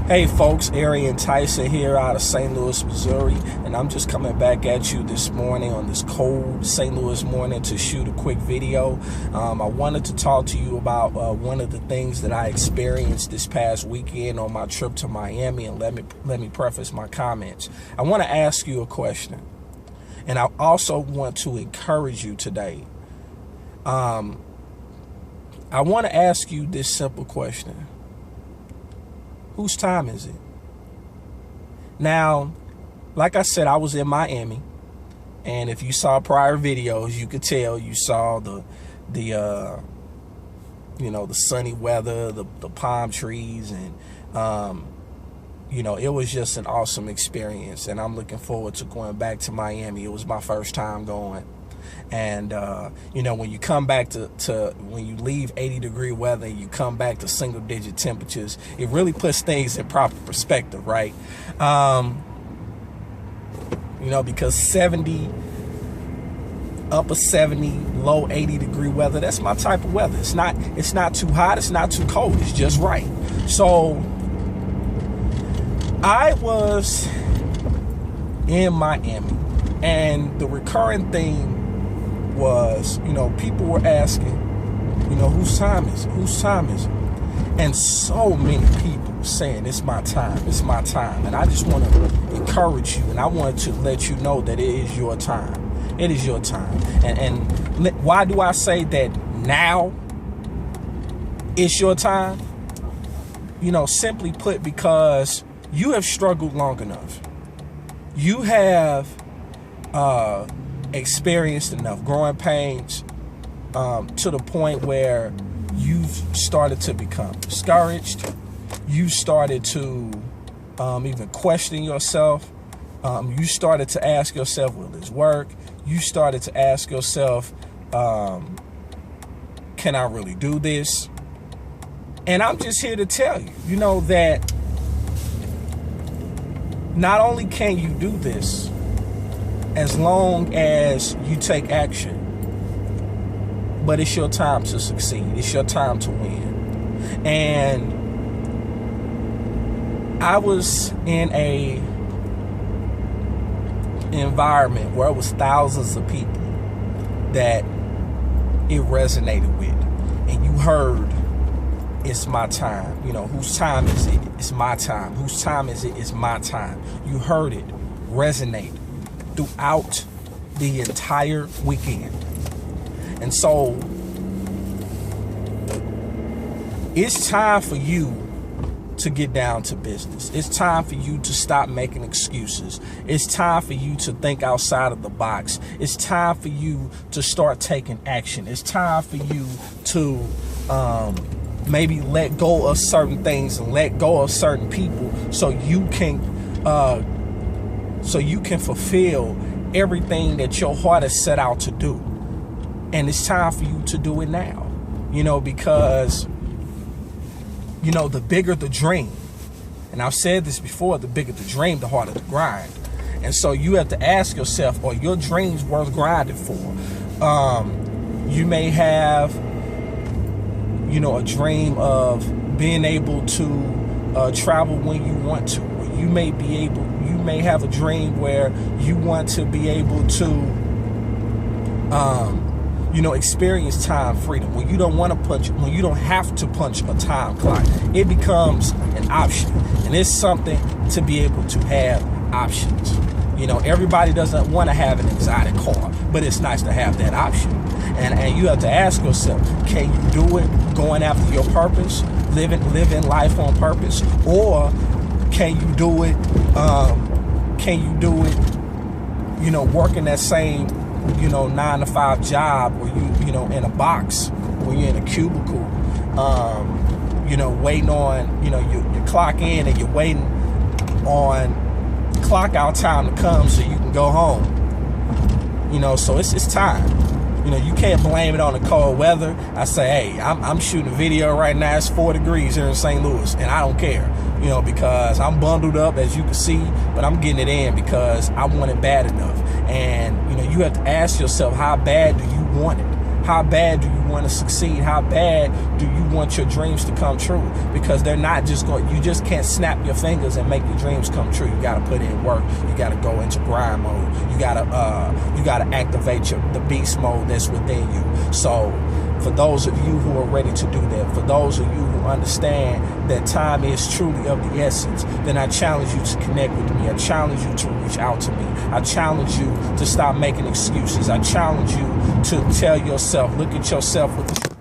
Hey folks, Arian Tyson here out of St. Louis, Missouri, and I'm just coming back at you this morning on this cold St. Louis morning to shoot a quick video. I wanted to talk to you about one of the things that I experienced this past weekend on my trip to Miami, and let me preface my comments. I want to ask you a question, and I also want to encourage you today. I want to ask you this simple question. Whose time is it? Now, like I said, I was in Miami, and if you saw prior videos, you could tell you saw the sunny weather, the palm trees, and it was just an awesome experience, and I'm looking forward to going back to Miami. It was my first time going. And, when you come back when you leave 80-degree weather and you come back to single-digit temperatures, it really puts things in proper perspective, right? Because 70, upper 70, low 80-degree weather, that's my type of weather. It's not too hot, it's not too cold, it's just right. So I was in Miami, and the recurring theme was, people were asking, whose time is it? Whose time is it? And so many people saying, it's my time, it's my time. And I just want to encourage you, and I want to let you know that it is your time. It is your time. And why do I say that now it's your time? Simply put, because you have struggled long enough. You have experienced enough growing pains to the point where you've started to become discouraged. You started to even question yourself. You started to ask yourself, will this work? You started to ask yourself, can I really do this? And I'm just here to tell you, that not only can you do this, as long as you take action, but it's your time to succeed. It's your time to win. And I was in a environment where it was thousands of people that it resonated with. And you heard, it's my time. Whose time is it? It's my time. Whose time is it? It's my time. You heard it resonate throughout the entire weekend. And so it's time for you to get down to business. It's time for you to stop making excuses. It's time for you to think outside of the box. It's time for you to start taking action. It's time for you to maybe let go of certain things and let go of certain people so you can fulfill everything that your heart has set out to do. And it's time for you to do it now, because, the bigger the dream, and I've said this before, the bigger the dream, the harder the grind. And so you have to ask yourself, are your dreams worth grinding for? You may have, a dream of being able to travel when you want to. You may have a dream where you want to be able to, experience time freedom. When you don't have to punch a time clock, it becomes an option. And it's something to be able to have options. Everybody doesn't want to have an exotic car, but it's nice to have that option. And you have to ask yourself, can you do it going after your purpose, living life on purpose, or can you do it, working that same, 9-to-5 job where you in a box, where you're in a cubicle, waiting on, you clock in and you're waiting on clock out time to come so you can go home. So it's time. You can't blame it on the cold weather. I say, hey, I'm shooting a video right now. It's 4 degrees here in St. Louis, and I don't care, because I'm bundled up, as you can see, but I'm getting it in because I want it bad enough. And, you have to ask yourself, how bad do you want it? How bad do you want to succeed? How bad do you want your dreams to come true? Because they're not just going, you just can't snap your fingers and make your dreams come true. You got to put in work. You got to go into grind mode. You got to activate the beast mode that's within you. So for those of you who are ready to do that, for those of you who understand that time is truly of the essence, then I challenge you to connect with me. I challenge you to reach out to me. I challenge you to stop making excuses. I challenge you to tell yourself, look at yourself with the